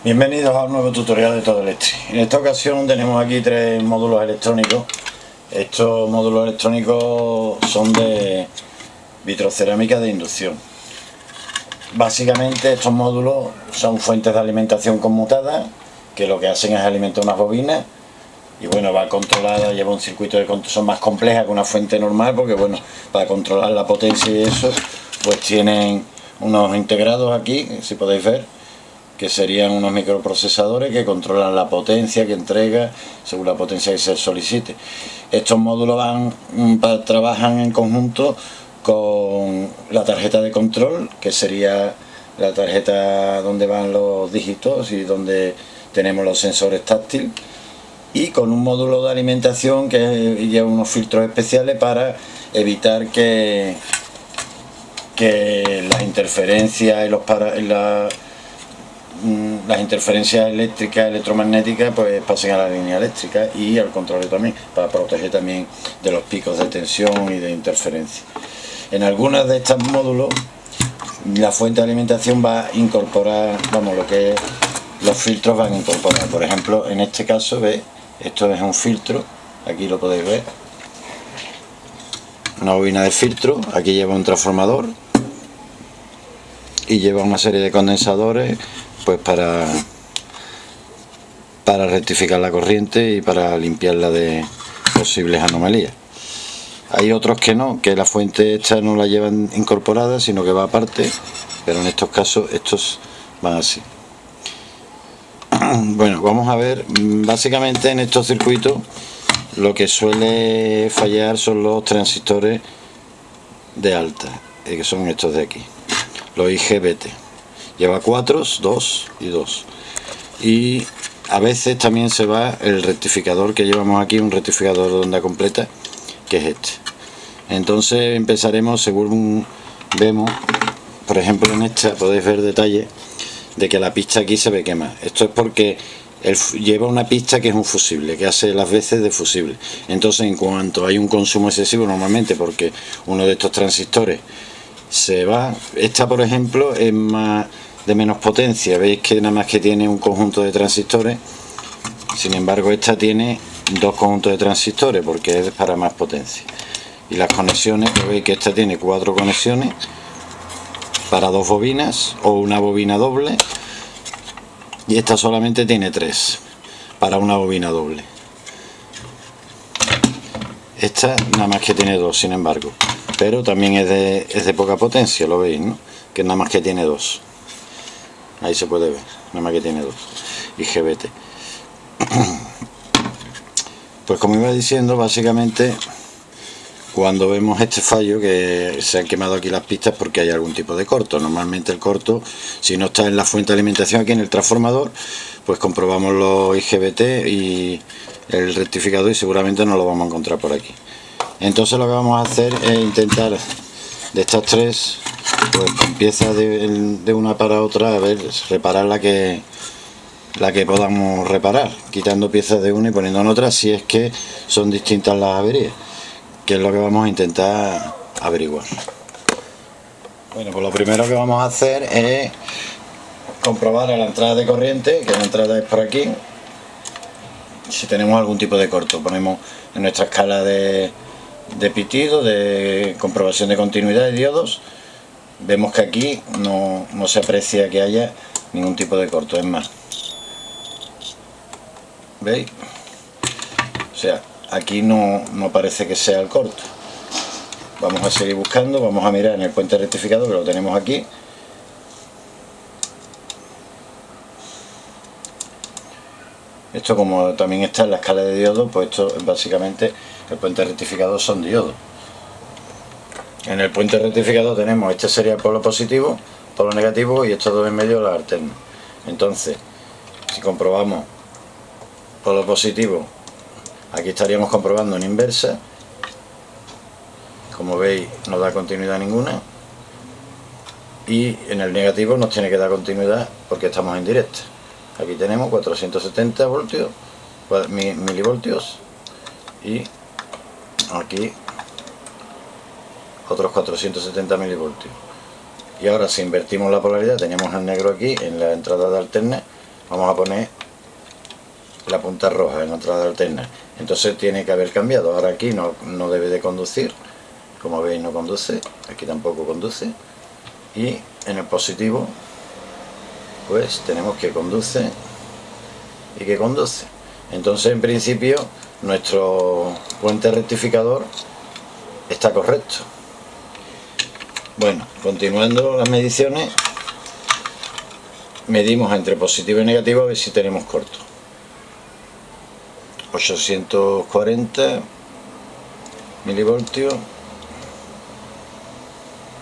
Bienvenidos a un nuevo tutorial de Todo Electric. En esta ocasión tenemos aquí tres módulos electrónicos. Estos módulos electrónicos son de vitrocerámica de inducción. Básicamente estos módulos son fuentes de alimentación conmutadas, que lo que hacen es alimentar unas bobinas y bueno, va controlada, lleva un circuito de control, son más complejas que una fuente normal porque bueno, para controlar la potencia y eso, pues tienen unos integrados aquí, si podéis ver, que serían unos microprocesadores que controlan la potencia que entrega según la potencia que se solicite. Estos módulos trabajan en conjunto con la tarjeta de control, que sería la tarjeta donde van los dígitos y donde tenemos los sensores táctiles, y con un módulo de alimentación que lleva unos filtros especiales para evitar que las interferencias y las interferencias eléctricas, electromagnéticas, pues pasen a la línea eléctrica y al control también, para proteger también de los picos de tensión y de interferencia. En algunos de estos módulos la fuente de alimentación va a incorporar, lo que es, los filtros van a incorporar. Por ejemplo, en este caso, ¿veis? Esto es un filtro, aquí lo podéis ver, una bobina de filtro, aquí lleva un transformador y lleva una serie de condensadores, pues para rectificar la corriente y para limpiarla de posibles anomalías. Hay otros que no, que la fuente esta no la llevan incorporada, sino que va aparte, pero en estos casos estos van así. Bueno, vamos a ver, básicamente en estos circuitos lo que suele fallar son los transistores de alta, que son estos de aquí, los IGBT. Lleva 4, 2 y 2. Y a veces también se va el rectificador que llevamos aquí, un rectificador de onda completa, que es este. Entonces empezaremos, según vemos, por ejemplo en esta podéis ver detalle de que la pista aquí se ve quemada. Esto es porque lleva una pista que es un fusible, que hace las veces de fusible. Entonces, en cuanto hay un consumo excesivo, normalmente porque uno de estos transistores se va, esta por ejemplo es de menos potencia, veis que nada más que tiene un conjunto de transistores, sin embargo esta tiene dos conjuntos de transistores porque es para más potencia. Y las conexiones, pues veis que esta tiene 4 conexiones para 2 bobinas o una bobina doble, y esta solamente tiene 3 para una bobina doble. Esta nada más que tiene 2, sin embargo, pero también es de poca potencia, lo veis, ¿no? Que nada más que tiene 2. Ahí se puede ver, nada más que tiene 2 IGBT. Pues como iba diciendo, básicamente cuando vemos este fallo, que se han quemado aquí las pistas, porque hay algún tipo de corto. Normalmente el corto, si no está en la fuente de alimentación, aquí en el transformador, pues comprobamos los IGBT y el rectificador y seguramente no lo vamos a encontrar por aquí. Entonces lo que vamos a hacer es intentar de estas tres, pues con piezas de una para otra, a ver, reparar la que podamos reparar, quitando piezas de una y poniendo en otra, si es que son distintas las averías, que es lo que vamos a intentar averiguar. Bueno, pues lo primero que vamos a hacer es comprobar a la entrada de corriente, que la entrada es por aquí, si tenemos algún tipo de corto. Ponemos en nuestra escala de pitido, de comprobación de continuidad de diodos, vemos que aquí no se aprecia que haya ningún tipo de corto, es más, ¿veis? O sea, aquí no parece que sea el corto. Vamos a seguir buscando, vamos a mirar en el puente rectificador, que lo tenemos aquí. Esto, como también está en la escala de diodos, pues esto básicamente, el puente rectificador son diodos. En el puente rectificador tenemos, este sería el polo positivo, polo negativo, y estos dos en medio las alternas. Entonces, si comprobamos polo positivo, aquí estaríamos comprobando en inversa. Como veis, no da continuidad ninguna, y en el negativo nos tiene que dar continuidad porque estamos en directa. Aquí tenemos 470 voltios, milivoltios, y aquí otros 470 milivoltios. Y ahora, si invertimos la polaridad, tenemos el negro aquí en la entrada de alterna, vamos a poner la punta roja en otra de alternar, entonces tiene que haber cambiado. Ahora aquí no debe de conducir, como veis no conduce, aquí tampoco conduce, y en el positivo pues tenemos que conduce y que conduce. Entonces en principio nuestro puente rectificador está correcto. Bueno, continuando las mediciones, medimos entre positivo y negativo a ver si tenemos corto. 840 milivoltios,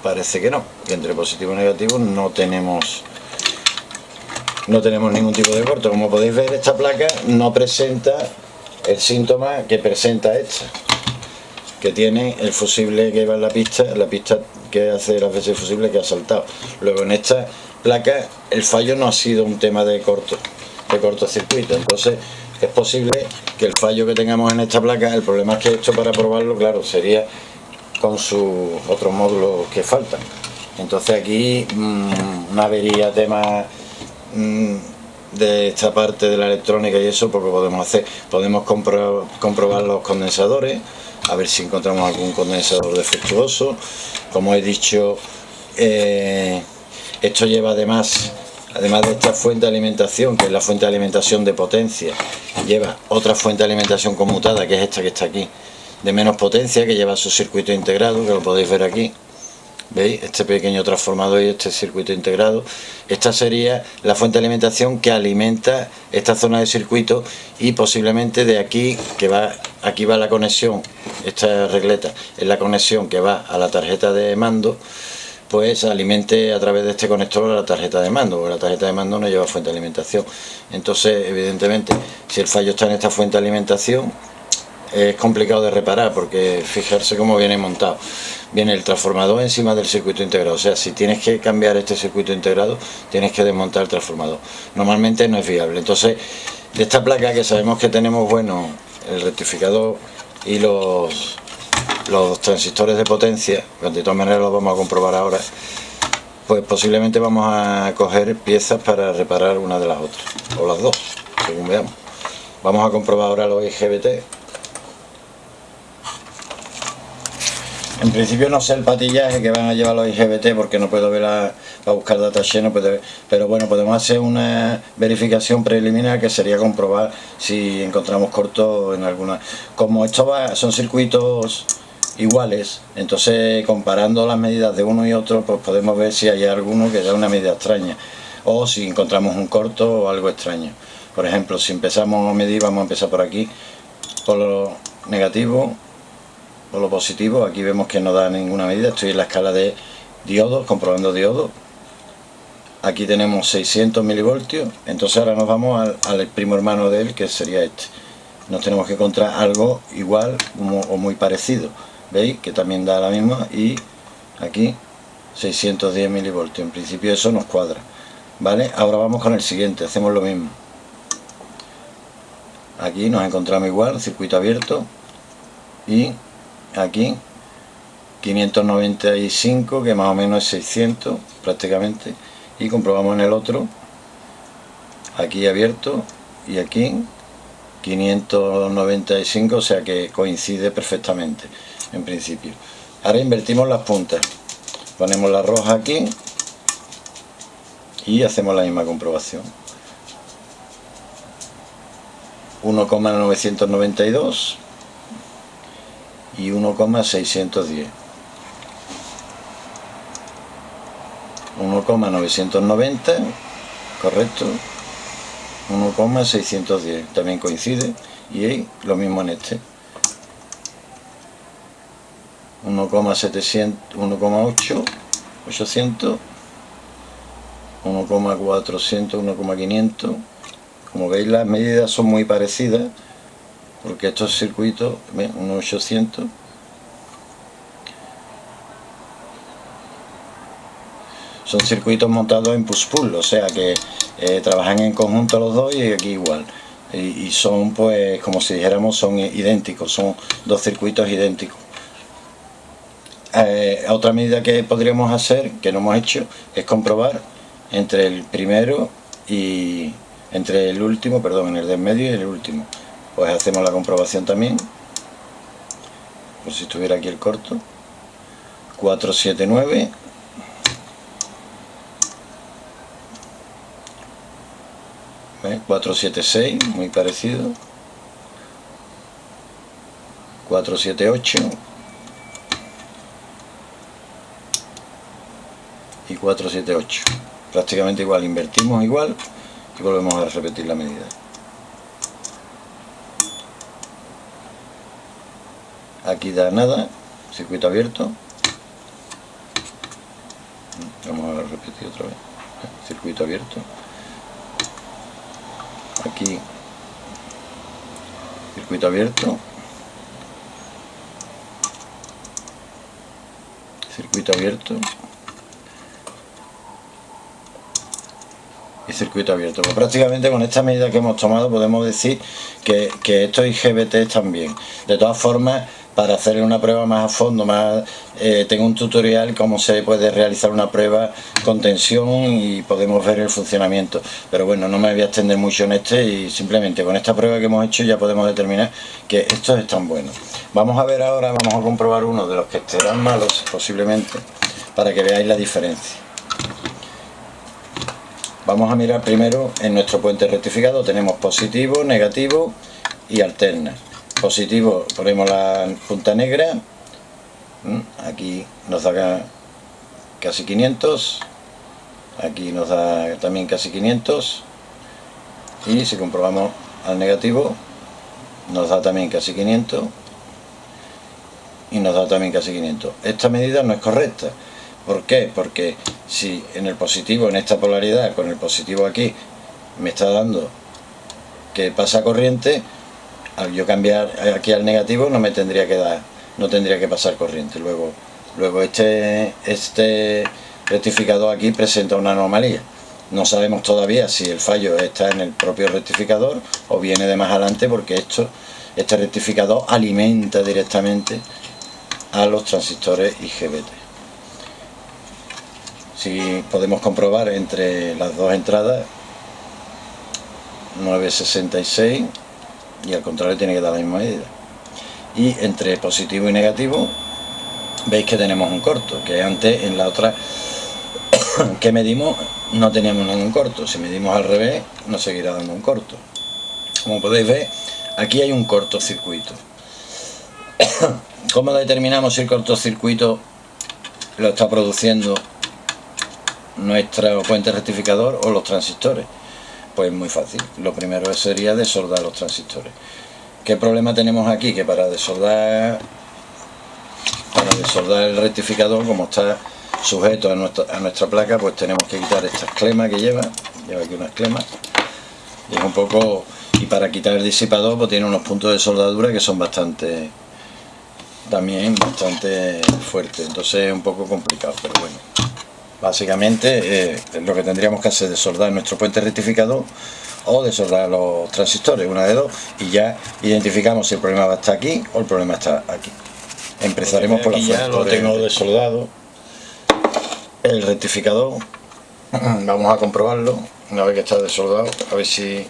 parece que no, que entre positivo y negativo no tenemos ningún tipo de corto. Como podéis ver, esta placa no presenta el síntoma que presenta esta, que tiene el fusible que va en la pista que hace las veces fusible que ha saltado. Luego en esta placa el fallo no ha sido un tema de cortocircuito, entonces es posible que el fallo que tengamos en esta placa, el problema es que esto, para probarlo, claro, sería con sus otros módulos que faltan. Entonces aquí una avería, tema de esta parte de la electrónica y eso, porque podemos hacer, podemos comprobar los condensadores, a ver si encontramos algún condensador defectuoso. Como he dicho, esto lleva además de esta fuente de alimentación, que es la fuente de alimentación de potencia, lleva otra fuente de alimentación conmutada, que es esta que está aquí, de menos potencia, que lleva su circuito integrado, que lo podéis ver aquí. ¿Veis? Este pequeño transformador y este circuito integrado. Esta sería la fuente de alimentación que alimenta esta zona de circuito, y posiblemente de aquí, aquí va la conexión, esta regleta es la conexión que va a la tarjeta de mando, pues alimente a través de este conector a la tarjeta de mando, porque la tarjeta de mando no lleva fuente de alimentación. Entonces, evidentemente, si el fallo está en esta fuente de alimentación, es complicado de reparar, porque fijarse cómo viene montado. Viene el transformador encima del circuito integrado, o sea, si tienes que cambiar este circuito integrado, tienes que desmontar el transformador. Normalmente no es viable. Entonces, de esta placa, que sabemos que tenemos, bueno, el rectificador y los transistores de potencia, que de todas maneras los vamos a comprobar ahora, pues posiblemente vamos a coger piezas para reparar una de las otras, o las dos, según veamos. Vamos a comprobar ahora los IGBT. En principio no sé el patillaje que van a llevar los IGBT, porque no puedo ver para buscar datasheet, no puedo ver, pero bueno, podemos hacer una verificación preliminar, que sería comprobar si encontramos corto en alguna. Como esto son circuitos iguales, entonces comparando las medidas de uno y otro, pues podemos ver si hay alguno que da una medida extraña, o si encontramos un corto o algo extraño. Por ejemplo, si empezamos a medir, vamos a empezar por aquí, por lo negativo, por lo positivo. Aquí vemos que no da ninguna medida. Estoy en la escala de diodos, comprobando diodos. Aquí tenemos 600 milivoltios. Entonces ahora nos vamos al primo hermano de él, que sería este. Nos tenemos que encontrar algo igual o muy parecido. ¿Veis? Que también da la misma. Y aquí 610 milivoltios. En principio eso nos cuadra, ¿vale? Ahora vamos con el siguiente. Hacemos lo mismo. Aquí nos encontramos igual, circuito abierto. Y aquí 595, que más o menos es 600 prácticamente, y comprobamos en el otro, aquí abierto, y aquí 595, o sea que coincide perfectamente en principio. Ahora invertimos las puntas, ponemos la roja aquí y hacemos la misma comprobación. 1,992 y 1,610. 1,990, correcto. 1,610 también coincide, y ahí lo mismo en este. 1,700, 1,8, 800, 1,400, 1,500. Como veis, las medidas son muy parecidas, porque estos circuitos, unos 800, son circuitos montados en push-pull, o sea que trabajan en conjunto los dos, y aquí igual, y son, pues, como si dijéramos, son idénticos, son dos circuitos idénticos. Otra medida que podríamos hacer, que no hemos hecho, es comprobar entre el primero y entre el último, perdón, en el de en medio y el último. Pues hacemos la comprobación también, por si estuviera aquí el corto. 479. ¿Ves? 476, muy parecido. 478 y 478, prácticamente igual, invertimos igual y volvemos a repetir la medida. Aquí da nada, circuito abierto. Vamos a repetir otra vez, circuito abierto. Aquí circuito abierto, circuito abierto y circuito abierto. Pues prácticamente con esta medida que hemos tomado podemos decir que estos IGBT están bien. De todas formas, para hacer una prueba más a fondo, tengo un tutorial cómo se puede realizar una prueba con tensión y podemos ver el funcionamiento. Pero bueno, no me voy a extender mucho en este, y simplemente con esta prueba que hemos hecho ya podemos determinar que estos están buenos. Vamos a ver ahora, vamos a comprobar uno de los que estarán malos posiblemente, para que veáis la diferencia. Vamos a mirar primero en nuestro puente rectificado. Tenemos positivo, negativo y alterna. Positivo, ponemos la punta negra, aquí nos da casi 500, aquí nos da también casi 500, y si comprobamos al negativo nos da también casi 500 y nos da también casi 500. Esta medida no es correcta. ¿Por qué? Porque si en el positivo, en esta polaridad, con el positivo aquí, me está dando que pasa corriente, al yo cambiar aquí al negativo no me tendría que dar, no tendría que pasar corriente. Luego este rectificador aquí presenta una anomalía. No sabemos todavía si el fallo está en el propio rectificador o viene de más adelante, porque este rectificador alimenta directamente a los transistores IGBT. Si podemos comprobar entre las dos entradas, 966, y al contrario tiene que dar la misma medida. Y entre positivo y negativo veis que tenemos un corto, que antes en la otra que medimos no teníamos ningún corto. Si medimos al revés nos seguirá dando un corto. Como podéis ver, aquí hay un cortocircuito. ¿Cómo determinamos si el cortocircuito lo está produciendo nuestro puente rectificador o los transistores? Pues muy fácil. Lo primero sería desoldar los transistores. ¿Qué problema tenemos aquí? Que para desoldar el rectificador, como está sujeto a nuestra placa, pues tenemos que quitar estas clemas que lleva aquí unas clemas, y es un poco, y para quitar el disipador pues tiene unos puntos de soldadura que son bastante fuertes, entonces es un poco complicado, pero bueno. Básicamente lo que tendríamos que hacer es desoldar nuestro puente rectificador o desoldar los transistores, una de dos, y ya identificamos si el problema va a estar aquí o el problema está aquí. Empezaremos por la fuente. Ya lo tengo desoldado el rectificador. Vamos a comprobarlo una vez que está desoldado, a ver si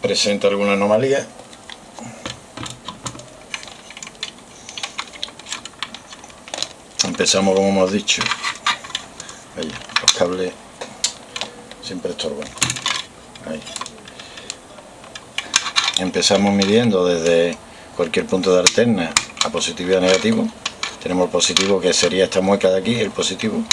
presenta alguna anomalía. Empezamos como hemos dicho. Ahí, los cables siempre estorban. Ahí. Empezamos midiendo desde cualquier punto de alterna a positivo y a negativo. Tenemos el positivo, que sería esta mueca de aquí, el positivo.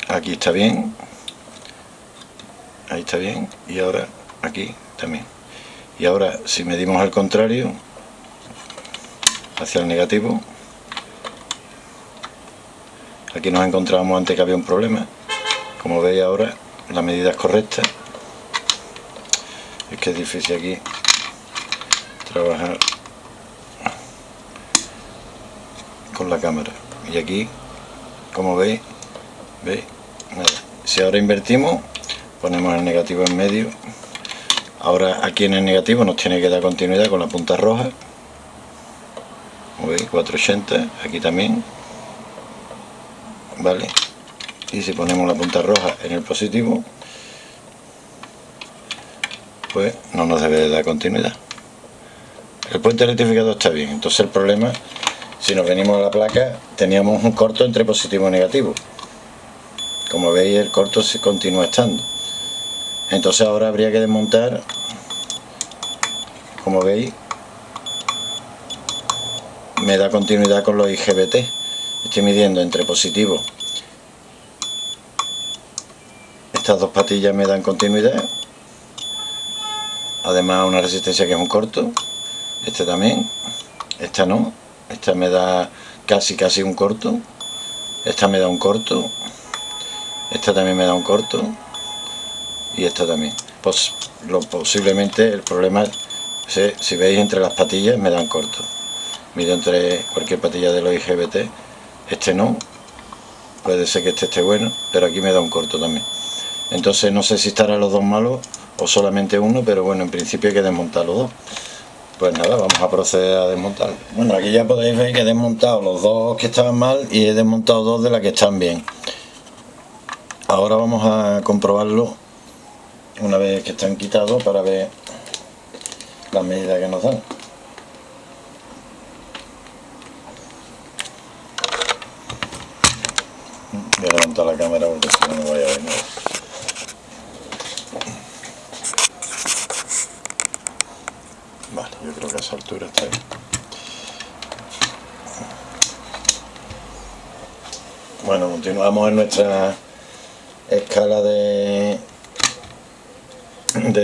Aquí está bien, ahí está bien, y ahora aquí también. Y ahora si medimos al contrario, hacia el negativo, aquí nos encontrábamos antes que había un problema. Como veis ahora la medida es correcta. Es que es difícil aquí trabajar con la cámara. Y aquí, como veis, nada. Si ahora invertimos, ponemos el negativo en medio. Ahora aquí en el negativo nos tiene que dar continuidad con la punta roja. como veis, 480, aquí también, vale. Y si ponemos la punta roja en el positivo, pues no nos debe de dar continuidad. El puente rectificador está bien. Entonces el problema, si nos venimos a la placa, teníamos un corto entre positivo y negativo. Como veis, el corto se continúa estando. Entonces ahora habría que desmontar, como veis, me da continuidad con los IGBT. Estoy midiendo entre positivo. Estas dos patillas me dan continuidad. Además una resistencia que es un corto. Este también. Esta no. Esta me da casi un corto. Esta me da un corto. Esta también me da un corto. Y esta también. Pues posiblemente el problema es, si veis, entre las patillas me dan corto. Mido entre cualquier patilla de los IGBT. Este no. Puede ser que este esté bueno, pero aquí me da un corto también. Entonces no sé si estarán los dos malos o solamente uno, pero bueno, en principio hay que desmontar los dos. Pues nada, vamos a proceder a desmontar. Bueno, aquí ya podéis ver que he desmontado los dos que estaban mal y he desmontado dos de las que están bien. Ahora vamos a comprobarlo una vez que están quitados para ver las medidas que nos dan. Voy a levantar la cámara porque si no me vaya a ver nada. Vale, yo creo que a esa altura está bien. Bueno, continuamos en nuestra escala de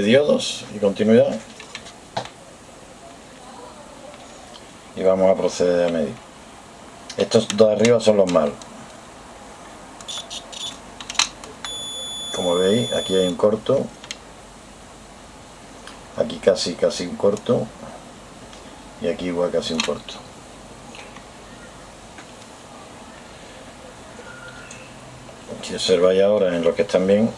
diodos y continuidad. Y vamos a proceder a medir. Estos dos de arriba son los malos. Como veis, aquí hay un corto. Aquí casi un corto. Y aquí igual casi un corto. Si observáis ahora en los que están bien,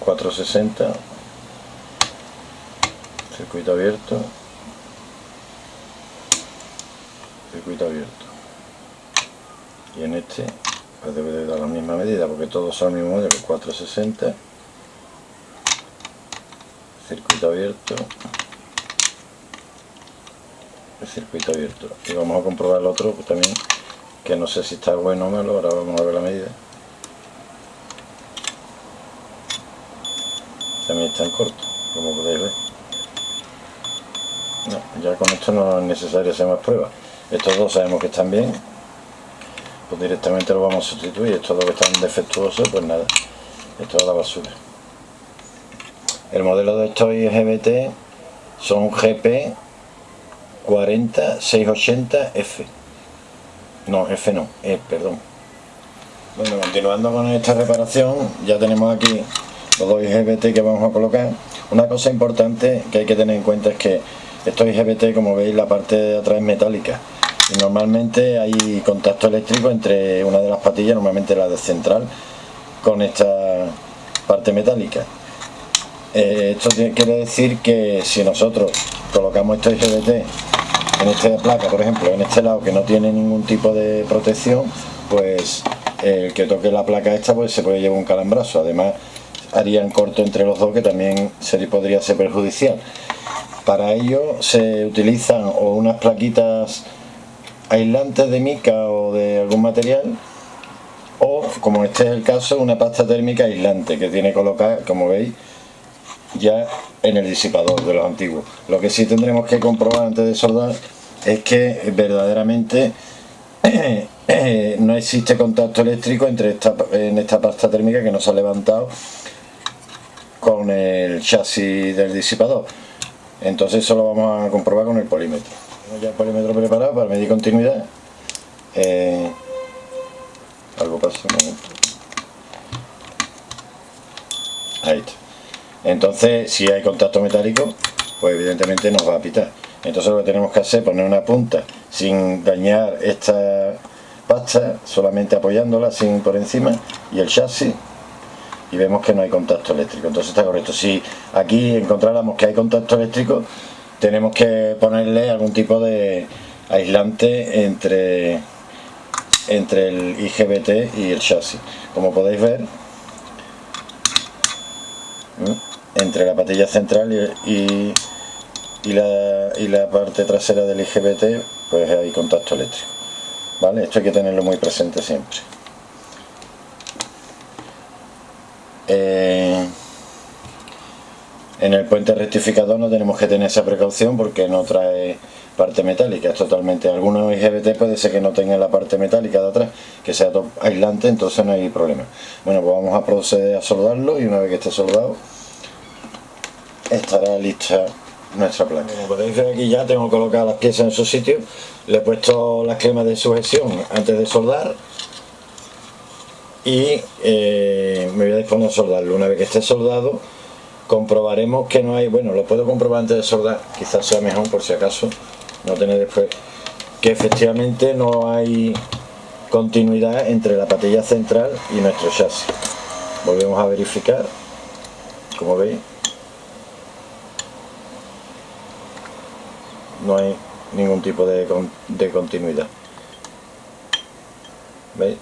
...460... circuito abierto, circuito abierto, y en este pues debe de dar la misma medida porque todos son el mismo modelo. 460, circuito abierto, el circuito abierto. Y vamos a comprobar el otro también, que no sé si está bueno o malo. Ahora vamos a ver la medida. También está en corto, como podéis ver. No, ya con esto no es necesario hacer más pruebas. Estos dos sabemos que están bien, pues directamente los vamos a sustituir. Estos dos que están defectuosos, pues nada, esto es la basura. El modelo de estos IGBT son GP 40680F. No, F no, perdón. Bueno, continuando con esta reparación, ya tenemos aquí los dos IGBT que vamos a colocar. Una cosa importante que hay que tener en cuenta es que estos IGBT, como veis, la parte de atrás es metálica y normalmente hay contacto eléctrico entre una de las patillas, normalmente la de central, con esta parte metálica. Esto quiere decir que si nosotros colocamos estos IGBT en esta placa, por ejemplo, en este lado que no tiene ningún tipo de protección, pues el que toque la placa esta pues se puede llevar un calambrazo. Además harían corto entre los dos, que también podría ser perjudicial. Para ello se utilizan o unas plaquitas aislantes de mica o de algún material, o, como este es el caso, una pasta térmica aislante que tiene colocada, como veis, ya en el disipador de los antiguos. Lo que sí tendremos que comprobar antes de soldar es que verdaderamente no existe contacto eléctrico en esta pasta térmica que nos ha levantado con el chasis del disipador. Entonces eso lo vamos a comprobar con el polímetro. Tengo ya el polímetro preparado para medir continuidad. Algo pasa un momento. Ahí está. Entonces, si hay contacto metálico, pues evidentemente nos va a pitar. Entonces lo que tenemos que hacer es poner una punta sin dañar esta pasta, solamente apoyándola sin por encima, y el chasis y vemos que no hay contacto eléctrico, entonces está correcto. Si aquí encontráramos que hay contacto eléctrico, tenemos que ponerle algún tipo de aislante entre el IGBT y el chasis. Como podéis ver, entre la patilla central y la parte trasera del IGBT, pues hay contacto eléctrico, ¿vale? Esto hay que tenerlo muy presente siempre. En el puente rectificador no tenemos que tener esa precaución porque no trae parte metálica, es totalmente. Algunos IGBT puede ser que no tengan la parte metálica de atrás, que sea aislante, entonces no hay problema. Bueno, pues vamos a proceder a soldarlo, y una vez que esté soldado estará lista nuestra placa. Como podéis ver, aquí ya tengo colocadas las piezas en su sitio. Le he puesto las cremas de sujeción antes de soldar y me voy a disponer a soldarlo. Una vez que esté soldado, comprobaremos que no hay, bueno, lo puedo comprobar antes de soldar, quizás sea mejor por si acaso no tener después, que efectivamente no hay continuidad entre la patilla central y nuestro chasis. Volvemos a verificar, como veis no hay ningún tipo de continuidad, ¿veis?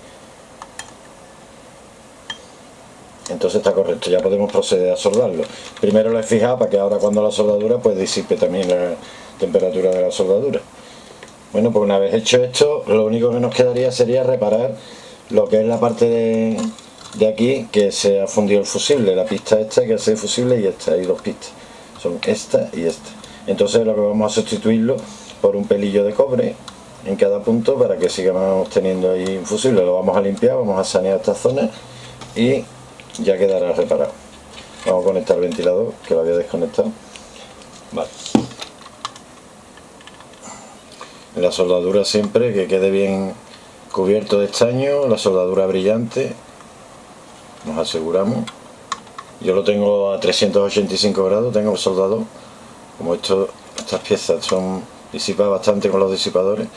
Entonces está correcto, ya podemos proceder a soldarlo. Primero lo he fijado para que ahora cuando la soldadura pues disipe también la temperatura de la soldadura. Bueno, pues una vez hecho esto, lo único que nos quedaría sería reparar lo que es la parte de aquí, que se ha fundido el fusible, la pista esta que hace el fusible y esta, hay dos pistas, son esta y esta. Entonces lo que vamos a sustituirlo por un pelillo de cobre en cada punto para que sigamos teniendo ahí un fusible. Lo vamos a limpiar, vamos a sanear esta zona y ya quedará reparado. Vamos a conectar el ventilador, que lo había desconectado. Vale. La soldadura siempre que quede bien cubierto de estaño, la soldadura brillante, nos aseguramos. Yo lo tengo a 385 grados, tengo soldado. Como estas piezas disipan bastante con los disipadores.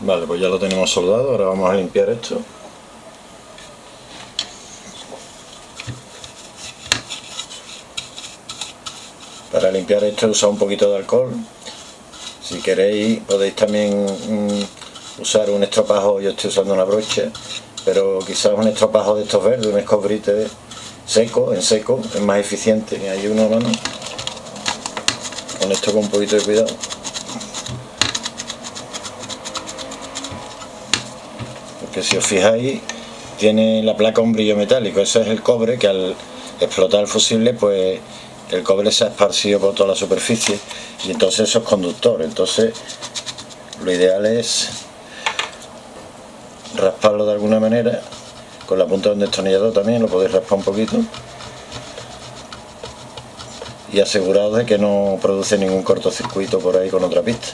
Vale, pues ya lo tenemos soldado, ahora vamos a limpiar esto. Para limpiar esto he usado un poquito de alcohol. Si queréis podéis también usar un estropajo, yo estoy usando una brocha, pero quizás un estropajo de estos verdes, un escobrite seco, en seco, es más eficiente. Y hay uno a mano, con esto con un poquito de cuidado. Que si os fijáis tiene la placa un brillo metálico, ese es el cobre que al explotar el fusible pues el cobre se ha esparcido por toda la superficie y entonces eso es conductor. Entonces lo ideal es rasparlo de alguna manera con la punta de un destornillador, también lo podéis raspar un poquito y aseguraos de que no produce ningún cortocircuito por ahí con otra pista.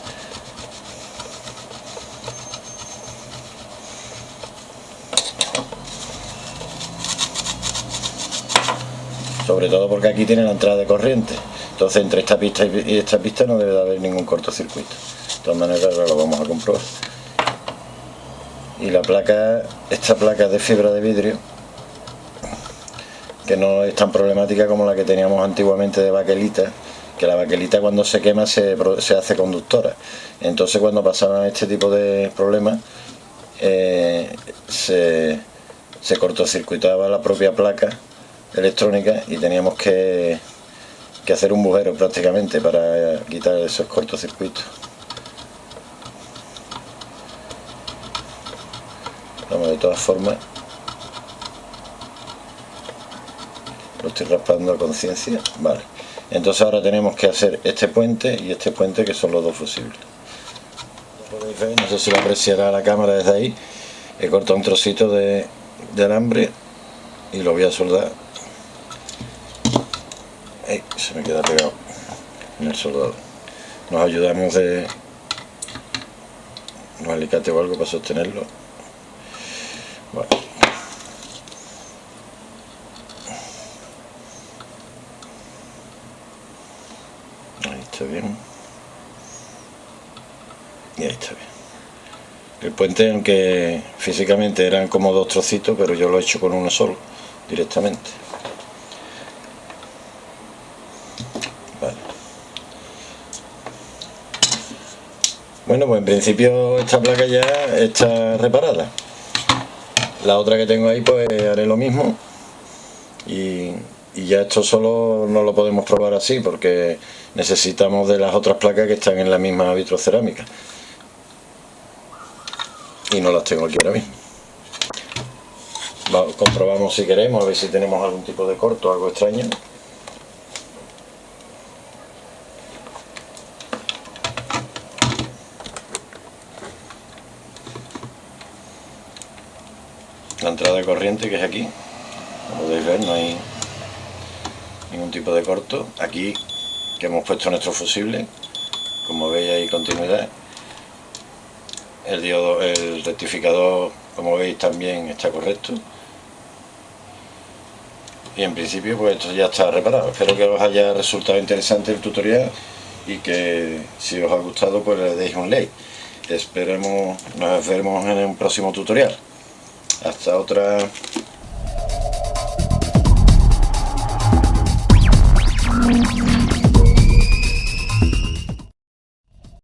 Sobre todo porque aquí tiene la entrada de corriente, entonces entre esta pista y esta pista no debe de haber ningún cortocircuito. De todas maneras ahora lo vamos a comprobar. Y la placa, esta placa es de fibra de vidrio, que no es tan problemática como la que teníamos antiguamente de baquelita, que la baquelita cuando se quema se hace conductora. Entonces cuando pasaban este tipo de problemas se cortocircuitaba la propia placa electrónica y teníamos que hacer un bujero prácticamente para quitar esos cortocircuitos. Vamos, de todas formas lo estoy raspando a conciencia. Vale, entonces ahora tenemos que hacer este puente y este puente, que son los dos fusibles. Podéis ver, no sé si lo apreciará la cámara desde ahí, he cortado un trocito de alambre y lo voy a soldar. Ay, se me queda pegado en el soldador. Nos ayudamos de un alicate o algo para sostenerlo. Vale. Ahí está bien. Y ahí está bien. El puente, aunque físicamente eran como dos trocitos, pero yo lo he hecho con uno solo, directamente. Vale. Bueno, pues en principio esta placa ya está reparada. La otra que tengo ahí, pues haré lo mismo. Y ya esto solo no lo podemos probar así, porque necesitamos de las otras placas que están en la misma vitrocerámica. Y no las tengo aquí ahora mismo. Comprobamos si queremos, a ver si tenemos algún tipo de corto, algo extraño. La entrada de corriente, que es aquí, como podéis ver, no hay ningún tipo de corto. Aquí, que hemos puesto nuestro fusible, como veis hay continuidad. El diodo, el rectificador, como veis, también está correcto. Y en principio pues esto ya está reparado. Espero que os haya resultado interesante el tutorial y que si os ha gustado pues le deis un like. Esperemos, nos vemos en un próximo tutorial. Hasta otra.